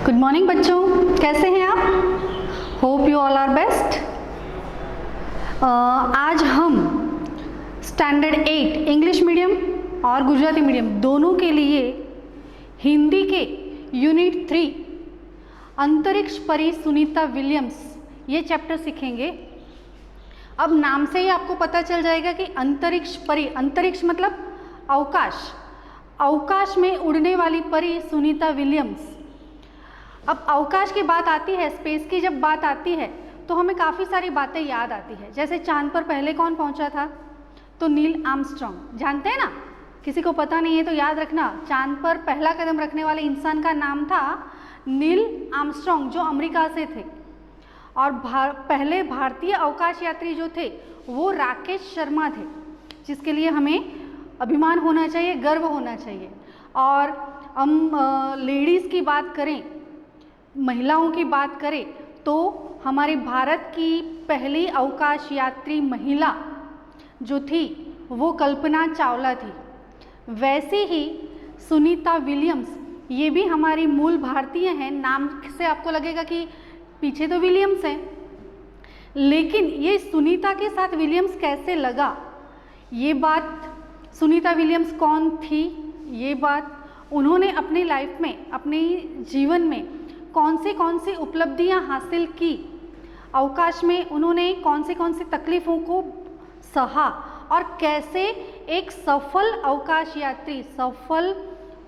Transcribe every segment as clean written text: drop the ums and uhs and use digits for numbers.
Good morning बच्चों, कैसे हैं आप? Hope you all are best. आज हम स्टैंडर्ड 8 इंग्लिश मीडियम और गुजराती मीडियम दोनों के लिए हिंदी के यूनिट 3 अंतरिक्ष परी सुनीता विलियम्स ये चैप्टर सीखेंगे। अब नाम से ही आपको पता चल जाएगा कि अंतरिक्ष परी, अंतरिक्ष मतलब अवकाश, अवकाश में उड़ने वाली परी सुनीता विलियम्स। अब अवकाश की बात आती है, स्पेस की जब बात आती है तो हमें काफ़ी सारी बातें याद आती है। जैसे चांद पर पहले कौन पहुंचा था? तो नील आर्मस्ट्रॉन्ग, जानते हैं ना? किसी को पता नहीं है तो याद रखना, चांद पर पहला कदम रखने वाले इंसान का नाम था नील आर्मस्ट्रॉन्ग, जो अमेरिका से थे। और पहले भारतीय अवकाश यात्री जो थे वो राकेश शर्मा थे, जिसके लिए हमें अभिमान होना चाहिए, गर्व होना चाहिए। और हम लेडीज़ की बात करें, महिलाओं की बात करें तो हमारे भारत की पहली अवकाश यात्री महिला जो थी वो कल्पना चावला थी। वैसे ही सुनीता विलियम्स ये भी हमारी मूल भारतीय हैं। नाम से आपको लगेगा कि पीछे तो विलियम्स है, लेकिन ये सुनीता के साथ विलियम्स कैसे लगा, ये बात, सुनीता विलियम्स कौन थी, ये बात, उन्होंने अपनी लाइफ में, अपने जीवन में कौन सी उपलब्धियां हासिल की, अवकाश में उन्होंने कौन सी तकलीफ़ों को सहा और कैसे एक सफल अवकाश यात्री, सफल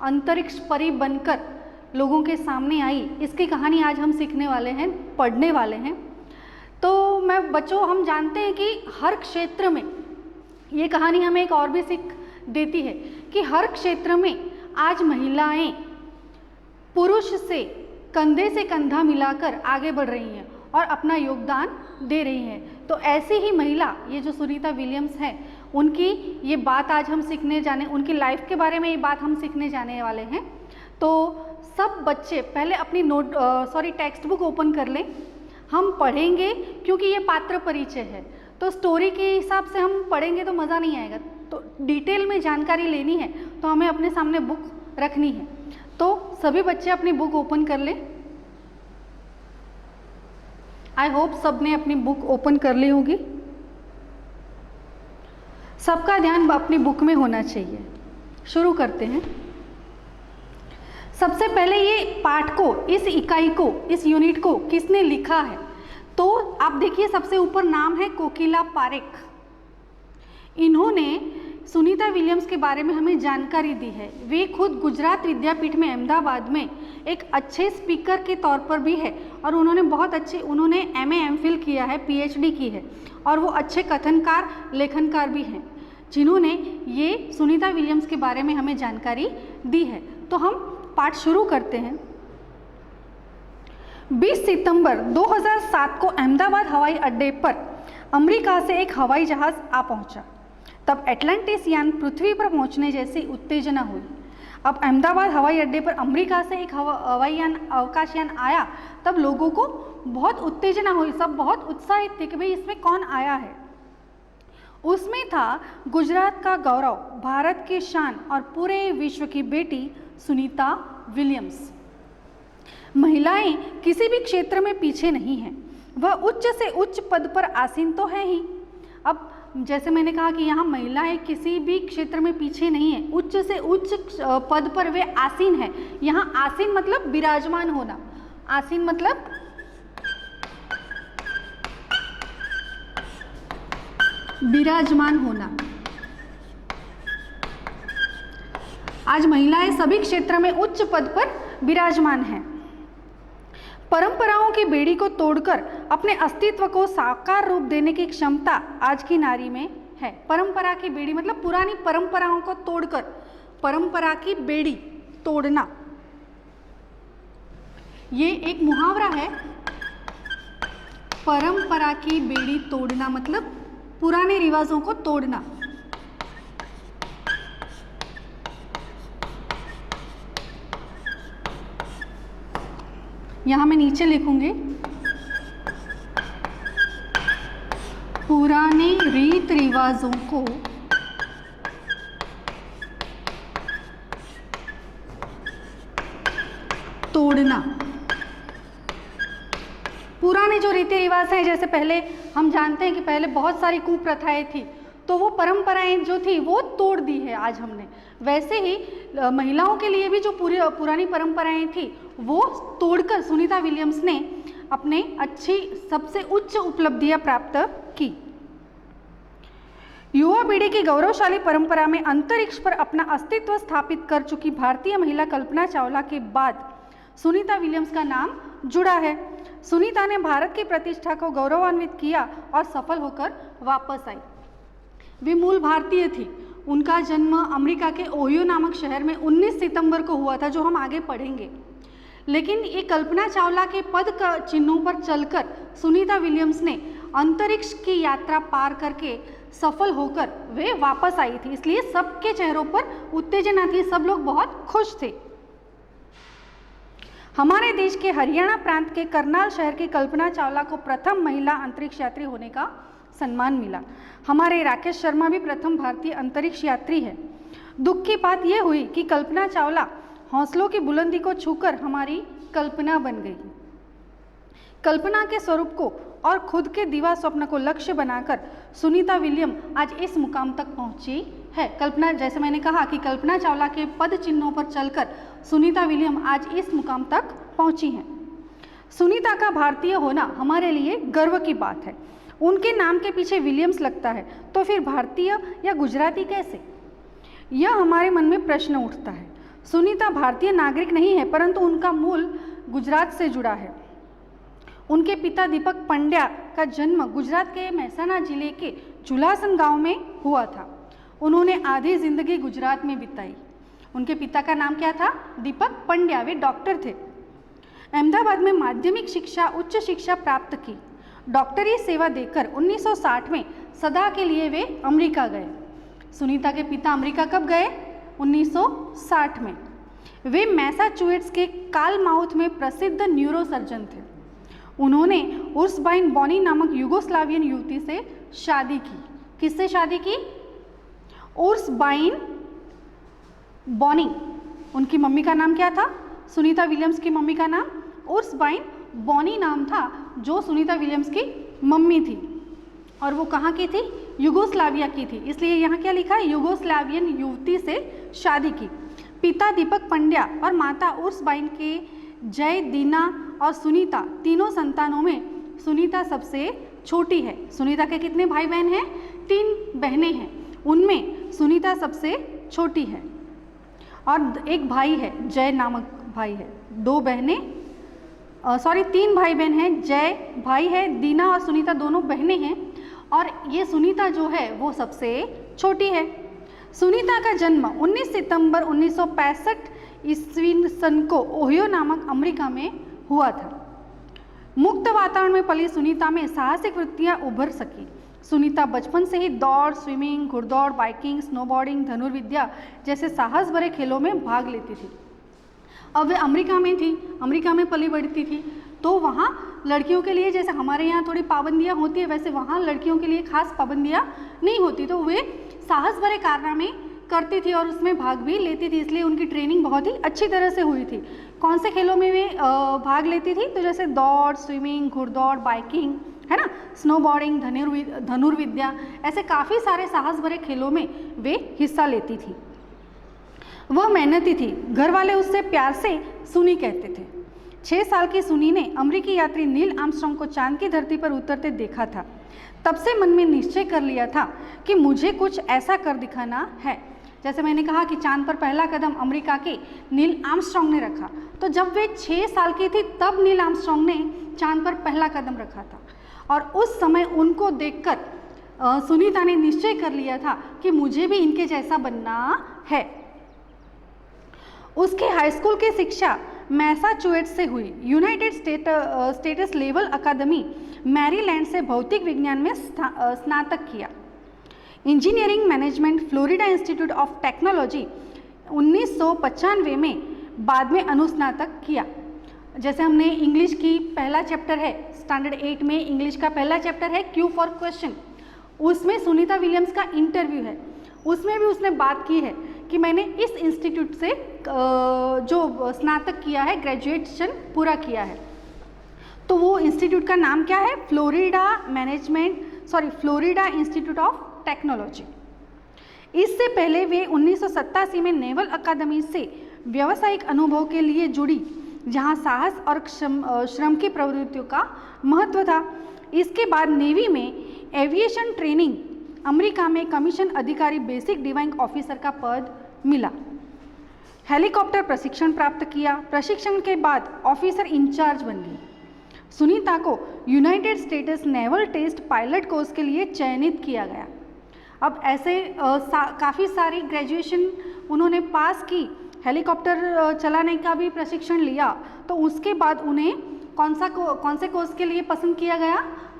अंतरिक्ष परी बनकर लोगों के सामने आई, इसकी कहानी आज हम सीखने वाले हैं, पढ़ने वाले हैं। तो मैं बच्चों, हम जानते हैं कि हर क्षेत्र में ये कहानी हमें एक और भी सीख देती है कि हर क्षेत्र में आज महिलाएं पुरुष से कंधा मिलाकर आगे बढ़ रही हैं और अपना योगदान दे रही हैं। तो ऐसी ही महिला, ये जो सुनीता विलियम्स है, उनकी ये बात आज हम सीखने जाने, उनकी लाइफ के बारे में ये बात हम सीखने जाने वाले हैं। तो सब बच्चे पहले अपनी टेक्स्ट बुक ओपन कर लें, हम पढ़ेंगे क्योंकि ये पात्र परिचय है। तो स्टोरी के हिसाब से हम पढ़ेंगे तो मज़ा नहीं आएगा, तो डिटेल में जानकारी लेनी है तो हमें अपने सामने बुक रखनी है। तो सभी बच्चे अपनी बुक ओपन कर लें। आई होप सब ने अपनी बुक ओपन कर ली होगी। सबका ध्यान अपनी बुक में होना चाहिए। शुरू करते हैं। सबसे पहले ये पाठ को, इस इकाई को, इस यूनिट को किसने लिखा है? तो आप देखिए, सबसे ऊपर नाम है कोकिला पारेख। इन्होंने सुनीता विलियम्स के बारे में हमें जानकारी दी है। वे खुद गुजरात विद्यापीठ में अहमदाबाद में एक अच्छे स्पीकर के तौर पर भी है और उन्होंने बहुत अच्छे, उन्होंने MA MPhil किया है, PhD की है और वो अच्छे कथनकार, लेखनकार भी हैं, जिन्होंने ये सुनीता विलियम्स के बारे में हमें जानकारी दी है। तो हम पाठ शुरू करते हैं। 20 सितंबर 2007 को अहमदाबाद हवाई अड्डे पर अमेरिका से एक हवाई जहाज आ पहुंचा। तब एटलांटिस यान पृथ्वी पर पहुंचने जैसी उत्तेजना हुई। अब अहमदाबाद हवाई अड्डे पर अमेरिका से एक हवाई यान, अवकाश यान आया, तब लोगों को बहुत उत्तेजना हुई, सब बहुत उत्साहित थे कि भाई इसमें कौन आया है। उसमें था गुजरात का गौरव, भारत की शान और पूरे विश्व की बेटी सुनीता विलियम्स। महिलाएं किसी भी क्षेत्र में पीछे नहीं हैं, वह उच्च से उच्च पद पर आसीन तो है ही। अब जैसे मैंने कहा कि यहाँ महिलाएं किसी भी क्षेत्र में पीछे नहीं है, उच्च से उच्च पद पर वे आसीन है। यहाँ आसीन मतलब विराजमान होना, आसीन मतलब विराजमान होना। आज महिलाएं सभी क्षेत्र में उच्च पद पर विराजमान हैं। परंपराओं की बेड़ी को तोड़कर अपने अस्तित्व को साकार रूप देने की क्षमता आज की नारी में है। परंपरा की बेड़ी मतलब पुरानी परंपराओं को तोड़कर, परंपरा की बेड़ी तोड़ना, ये एक मुहावरा है। परंपरा की बेड़ी तोड़ना मतलब पुराने रिवाजों को तोड़ना। यहाँ मैं नीचे लिखूंगी, पुराने रीत रिवाजों को तोड़ना। पुराने जो रीति रिवाज हैं, जैसे पहले हम जानते हैं कि पहले बहुत सारी कुप्रथाएं थी, तो वो परंपराएं जो थी वो तोड़ दी है आज हमने। वैसे ही महिलाओं के लिए भी जो पुरानी परंपराएं थी वो तोड़कर सुनीता विलियम्स ने अपने अच्छी सबसे उच्च उपलब्धियां प्राप्त की। युवा पीढ़ी की गौरवशाली परंपरा में अंतरिक्ष पर अपना अस्तित्व स्थापित कर चुकी भारतीय महिला कल्पना चावला के बाद सुनीता विलियम्स का नाम जुड़ा है। सुनीता ने भारत की प्रतिष्ठा को गौरवान्वित किया और सफल होकर वापस आई। वे मूल भारतीय थी। उनका जन्म अमेरिका के ओहियो नामक शहर में 19 सितंबर को हुआ था, जो हम आगे पढ़ेंगे। लेकिन ये कल्पना चावला के पद चिन्हों पर चलकर सुनीता विलियम्स ने अंतरिक्ष की यात्रा पार करके सफल होकर वे वापस आई थी, इसलिए सबके चेहरों पर उत्तेजना थी, सब लोग बहुत खुश थे। हमारे देश के हरियाणा प्रांत के करनाल शहर की कल्पना चावला को प्रथम महिला अंतरिक्ष यात्री होने का सम्मान मिला। हमारे राकेश शर्मा भी प्रथम भारतीय अंतरिक्ष यात्री है। दुख की बात यह हुई कि कल्पना चावला हौसलों की बुलंदी को छूकर हमारी कल्पना बन गई। कल्पना के स्वरूप को और खुद के दीवा स्वप्न को लक्ष्य बनाकर सुनीता विलियम आज इस मुकाम तक पहुंची है। कल्पना, जैसे मैंने कहा कि कल्पना चावला के पद चिन्हों पर चलकर सुनीता विलियम आज इस मुकाम तक पहुंची हैं। सुनीता का भारतीय होना हमारे लिए गर्व की बात है। उनके नाम के पीछे विलियम्स लगता है, तो फिर भारतीय या गुजराती कैसे? यह हमारे मन में प्रश्न उठता है। सुनीता भारतीय नागरिक नहीं है, परंतु उनका मूल गुजरात से जुड़ा है। उनके पिता दीपक पंड्या का जन्म गुजरात के महसाना जिले के जुलासन गांव में हुआ था। उन्होंने आधी जिंदगी गुजरात में बिताई। उनके पिता का नाम क्या था? दीपक पंड्या। वे डॉक्टर थे। अहमदाबाद में माध्यमिक शिक्षा, उच्च शिक्षा प्राप्त की। डॉक्टरी सेवा देकर 1960 में सदा के लिए वे अमेरिका गए। सुनीता के पिता अमेरिका कब गए? 1960 में। वे मैसाचुसेट्स के कालमाउथ में प्रसिद्ध न्यूरोसर्जन थे। उन्होंने उर्सबाइन बॉनी नामक यूगोस्लावियन युवती से शादी की। किससे शादी की? उर्सबाइन बॉनी। उनकी मम्मी का नाम क्या था? सुनीता विलियम्स की मम्मी का नाम उर्सबाइन बॉनी नाम था, जो सुनीता विलियम्स की मम्मी थी। और वो कहाँ की थी? यूगोस्लाविया की थी। इसलिए यहाँ क्या लिखा है? यूगोस्लावियन युवती से शादी की। पिता दीपक पंड्या और माता उर्सबाइन के जय, दीना और सुनीता तीनों संतानों में सुनीता सबसे छोटी है। सुनीता के कितने भाई बहन हैं? 3 बहनें हैं। उनमें सुनीता सबसे छोटी है और एक भाई है, जय नामक भाई है। 2 बहनें 3 भाई बहन हैं। जय भाई है, दीना और सुनीता दोनों बहनें हैं और ये सुनीता जो है वो सबसे छोटी है। सुनीता का जन्म 19 सितंबर 1965 ईस्वी सन को ओहियो नामक अमेरिका में हुआ था। मुक्त वातावरण में पली सुनीता में साहसिक वृत्तियां उभर सकी। सुनीता बचपन से ही दौड़, स्विमिंग, घुड़दौड़, बाइकिंग, स्नोबोर्डिंग, धनुर्विद्या जैसे साहस भरे खेलों में भाग लेती थी। अब वे अमेरिका में थी, अमेरिका में पली बढ़ती थी, तो वहाँ लड़कियों के लिए जैसे हमारे यहाँ थोड़ी पाबंदियाँ होती है, वैसे वहाँ लड़कियों के लिए खास पाबंदियाँ नहीं होती। तो वे साहस भरे कारनामे करती थी और उसमें भाग भी लेती थी, इसलिए उनकी ट्रेनिंग बहुत ही अच्छी तरह से हुई थी। कौन से खेलों में वे भाग लेती थी? तो जैसे दौड़, स्विमिंग, घुड़दौड़, बाइकिंग, है ना, स्नोबोर्डिंग, धनुर्विद्या, ऐसे काफ़ी सारे साहस भरे खेलों में वे हिस्सा लेती थी। वह मेहनती थी। घर वाले उससे प्यार से सुनी कहते थे। 6 साल की सुनी ने अमेरिकी यात्री नील आर्मस्ट्रांग को चांद की धरती पर उतरते देखा था। तब से मन में निश्चय कर लिया था कि मुझे कुछ ऐसा कर दिखाना है। जैसे मैंने कहा कि चांद पर पहला कदम अमेरिका के नील आर्मस्ट्रांग ने रखा, तो जब वे 6 साल की थी तब नील आर्मस्ट्रांग ने चांद पर पहला कदम रखा था और उस समय उनको देखकर सुनीता ने निश्चय कर लिया था कि मुझे भी इनके जैसा बनना है। उसकी हाई स्कूल की शिक्षा मैसाचुसेट्स से हुई। यूनाइटेड स्टेट्स लेवल अकादमी मैरीलैंड से भौतिक विज्ञान में स्नातक किया। Engineering management Florida institute of technology 1995 में बाद में अनुस्नातक किया। जैसे हमने इंग्लिश की पहला चैप्टर है स्टैंडर्ड 8 में, इंग्लिश का पहला चैप्टर है क्यू फॉर क्वेश्चन, उसमें सुनीता विलियम्स का इंटरव्यू है। उसमें भी उसने बात की है कि मैंने इस इंस्टीट्यूट से जो स्नातक किया है, ग्रेजुएशन पूरा किया है। तो वो इंस्टीट्यूट का नाम क्या है? Florida institute of technology. इससे पहले वे 1987 में नेवल अकादमी से व्यावसायिक अनुभव के लिए जुड़ी, जहां साहस और श्रम की प्रवृत्तियों का महत्व था। इसके बाद नेवी में एविएशन ट्रेनिंग, अमेरिका में कमीशन अधिकारी बेसिक डिवाइंग ऑफिसर का पद मिला। हेलीकॉप्टर प्रशिक्षण प्राप्त किया। प्रशिक्षण के बाद ऑफिसर इंचार्ज बन गई। सुनीता को United States naval test pilot course के लिए चयनित किया गया। अब ऐसे काफ़ी सारी ग्रेजुएशन उन्होंने पास की, हेलीकॉप्टर चलाने का भी प्रशिक्षण लिया, तो उसके बाद उन्हें कौन से कोर्स के लिए पसंद किया गया?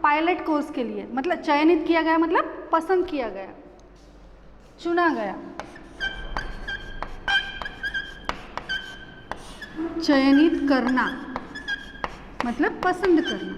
पायलट कोर्स के लिए। मतलब चयनित किया गया, मतलब पसंद किया गया, चुना गया। चयनित करना मतलब पसंद करना।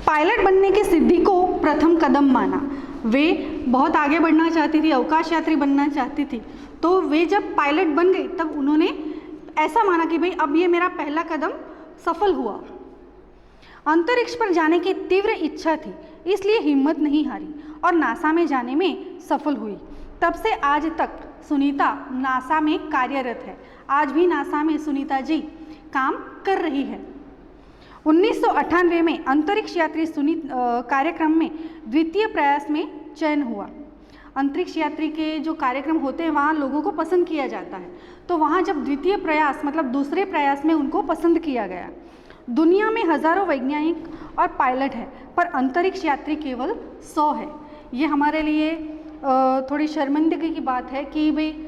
पायलट बनने की सिद्धि को प्रथम कदम माना। वे बहुत आगे बढ़ना चाहती थी, अवकाश यात्री बनना चाहती थी, तो वे जब पायलट बन गई तब उन्होंने ऐसा माना कि भाई अब ये मेरा पहला कदम सफल हुआ। अंतरिक्ष पर जाने की तीव्र इच्छा थी, इसलिए हिम्मत नहीं हारी और नासा में जाने में सफल हुई। तब से आज तक सुनीता नासा में कार्यरत है। आज भी नासा में सुनीता जी काम कर रही है। 1998 में अंतरिक्ष यात्री कार्यक्रम में द्वितीय प्रयास में चयन हुआ। अंतरिक्ष यात्री के जो कार्यक्रम होते हैं वहाँ लोगों को पसंद किया जाता है, तो वहाँ जब द्वितीय प्रयास मतलब दूसरे प्रयास में उनको पसंद किया गया। दुनिया में हजारों वैज्ञानिक और पायलट है, पर अंतरिक्ष यात्री केवल 100 है। ये हमारे लिए थोड़ी शर्मिंदगी की बात है कि भाई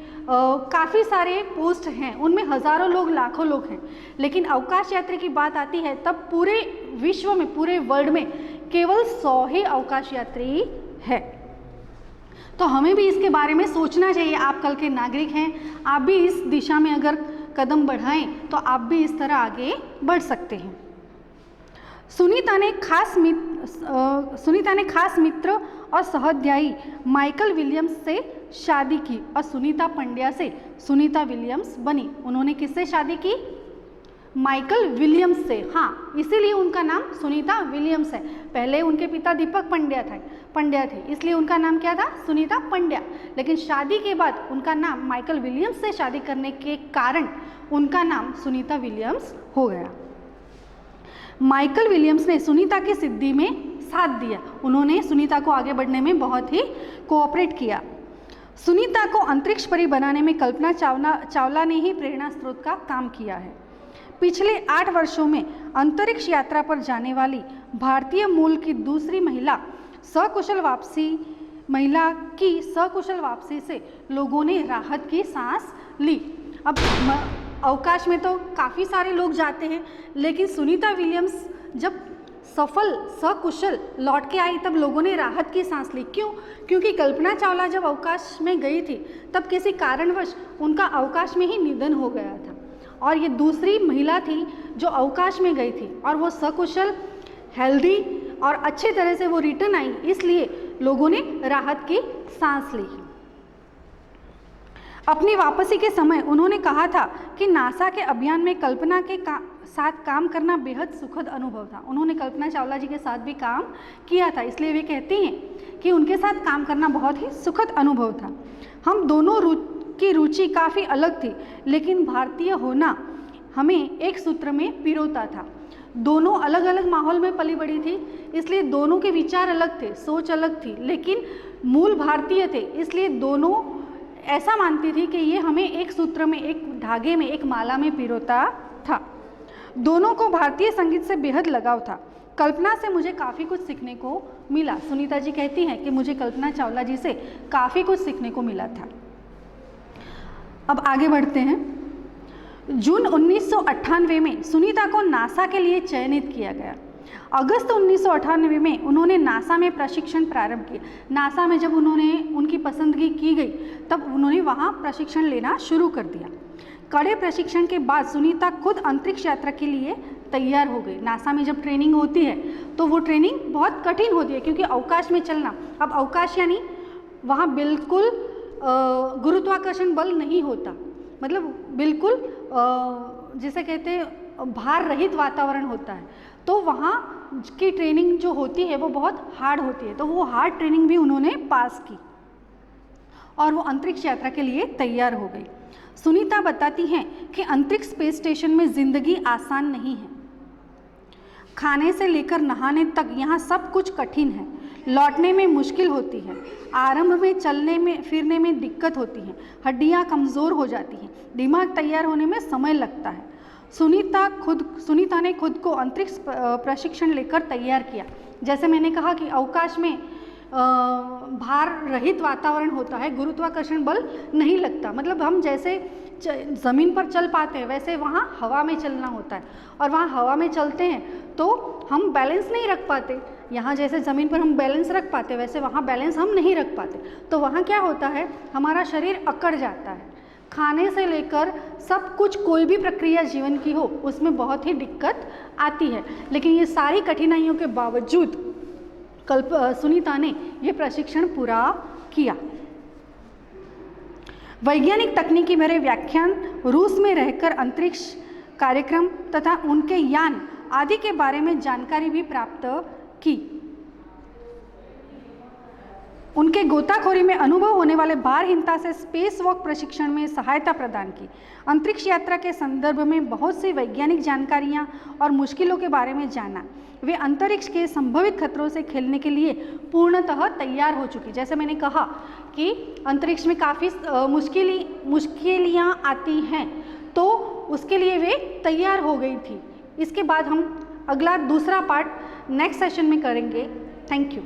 काफ़ी सारे पोस्ट हैं, उनमें हजारों लोग, लाखों लोग हैं, लेकिन अवकाश यात्री की बात आती है तब पूरे विश्व में, पूरे वर्ल्ड में केवल 100 ही अवकाश यात्री है। तो हमें भी इसके बारे में सोचना चाहिए। आप कल के नागरिक हैं, आप भी इस दिशा में अगर कदम बढ़ाएं तो आप भी इस तरह आगे बढ़ सकते हैं। सुनीता ने खास मित्र और सहाध्यायी माइकल विलियम्स से शादी की और सुनीता पंड्या से सुनीता विलियम्स बनी। उन्होंने किससे शादी की? माइकल विलियम्स से। हाँ, इसीलिए उनका नाम सुनीता विलियम्स है। पहले उनके पिता दीपक पंड्या थे, इसलिए उनका नाम क्या था? सुनीता पंड्या। लेकिन शादी के बाद उनका नाम माइकल विलियम्स से शादी करने के कारण उनका नाम सुनीता विलियम्स हो गया। माइकल विलियम्स ने सुनीता की सिद्धि में साथ दिया। उन्होंने सुनीता को आगे बढ़ने में बहुत ही कोऑपरेट किया। सुनीता को अंतरिक्ष परी बनाने में कल्पना चावला ने ही प्रेरणा स्रोत का काम किया है। पिछले 8 वर्षों में अंतरिक्ष यात्रा पर जाने वाली भारतीय मूल की दूसरी महिला की सकुशल वापसी से लोगों ने राहत की सांस ली। अब अवकाश में तो काफ़ी सारे लोग जाते हैं, लेकिन सुनीता विलियम्स जब सकुशल लौट के आई तब लोगों ने राहत की सांस ली। क्यों? क्योंकि कल्पना चावला जब अवकाश में गई थी तब किसी कारणवश उनका अवकाश में ही निधन हो गया था, और ये दूसरी महिला थी जो अवकाश में गई थी और वो सकुशल, हेल्दी और अच्छे तरह से वो रिटर्न आई, इसलिए लोगों ने राहत की सांस ली। अपनी वापसी के समय उन्होंने कहा था कि नासा के अभियान में कल्पना के साथ काम करना बेहद सुखद अनुभव था। उन्होंने कल्पना चावला जी के साथ भी काम किया था, इसलिए वे कहती हैं कि उनके साथ काम करना बहुत ही सुखद अनुभव था। हम दोनों की रुचि काफ़ी अलग थी, लेकिन भारतीय होना हमें एक सूत्र में पिरोता था। दोनों अलग अलग माहौल में पली बड़ी थी, इसलिए दोनों के विचार अलग थे, सोच अलग थी, लेकिन मूल भारतीय थे, इसलिए दोनों ऐसा मानती थी कि ये हमें एक सूत्र में, एक धागे में, एक माला में पिरोता था। दोनों को भारतीय संगीत से बेहद लगाव था। कल्पना से मुझे काफ़ी कुछ सीखने को मिला। सुनीता जी कहती हैं कि मुझे कल्पना चावला जी से काफ़ी कुछ सीखने को मिला था। अब आगे बढ़ते हैं। जून 1998 में सुनीता को नासा के लिए चयनित किया गया। अगस्त 1998 में उन्होंने नासा में प्रशिक्षण प्रारंभ किया। नासा में जब उनकी पसंदगी की गई तब उन्होंने वहाँ प्रशिक्षण लेना शुरू कर दिया। कड़े प्रशिक्षण के बाद सुनीता खुद अंतरिक्ष यात्रा के लिए तैयार हो गई। नासा में जब ट्रेनिंग होती है तो वो ट्रेनिंग बहुत कठिन होती है, क्योंकि अवकाश में चलना, अब अवकाश यानी वहाँ बिल्कुल गुरुत्वाकर्षण बल नहीं होता, मतलब बिल्कुल जिसे कहते हैं भार रहित वातावरण होता है। तो वहाँ की ट्रेनिंग जो होती है वो बहुत हार्ड होती है, तो वो हार्ड ट्रेनिंग भी उन्होंने पास की और वो अंतरिक्ष यात्रा के लिए तैयार हो गई। सुनीता बताती हैं कि अंतरिक्ष स्पेस स्टेशन में ज़िंदगी आसान नहीं है। खाने से लेकर नहाने तक यहाँ सब कुछ कठिन है। लौटने में मुश्किल होती है। आरंभ में चलने में फिरने में दिक्कत होती है। हड्डियाँ कमज़ोर हो जाती हैं। दिमाग तैयार होने में समय लगता है। सुनीता ने खुद को अंतरिक्ष प्रशिक्षण लेकर तैयार किया। जैसे मैंने कहा कि अवकाश में भार रहित वातावरण होता है, गुरुत्वाकर्षण बल नहीं लगता, मतलब हम जैसे ज़मीन पर चल पाते हैं वैसे वहाँ हवा में चलना होता है, और वहाँ हवा में चलते हैं तो हम बैलेंस नहीं रख पाते। यहाँ जैसे ज़मीन पर हम बैलेंस रख पाते वैसे वहाँ बैलेंस हम नहीं रख पाते। तो वहाँ क्या होता है, हमारा शरीर अकड़ जाता है। खाने से लेकर सब कुछ, कोई भी प्रक्रिया जीवन की हो उसमें बहुत ही दिक्कत आती है। लेकिन ये सारी कठिनाइयों के बावजूद सुनीता ने ये प्रशिक्षण पूरा किया। वैज्ञानिक तकनीकी भरे व्याख्यान, रूस में रहकर अंतरिक्ष कार्यक्रम तथा उनके यान आदि के बारे में जानकारी भी प्राप्त की। उनके गोताखोरी में अनुभव होने वाले भारहीनता से स्पेस वॉक प्रशिक्षण में सहायता प्रदान की। अंतरिक्ष यात्रा के संदर्भ में बहुत सी वैज्ञानिक जानकारियां और मुश्किलों के बारे में जाना। वे अंतरिक्ष के संभावित खतरों से खेलने के लिए पूर्णतः तैयार हो चुकी। जैसे मैंने कहा कि अंतरिक्ष में काफ़ी मुश्किलियाँ आती हैं, तो उसके लिए वे तैयार हो गई थी। इसके बाद हम अगला दूसरा पार्ट नेक्स्ट सेशन में करेंगे। Thank you.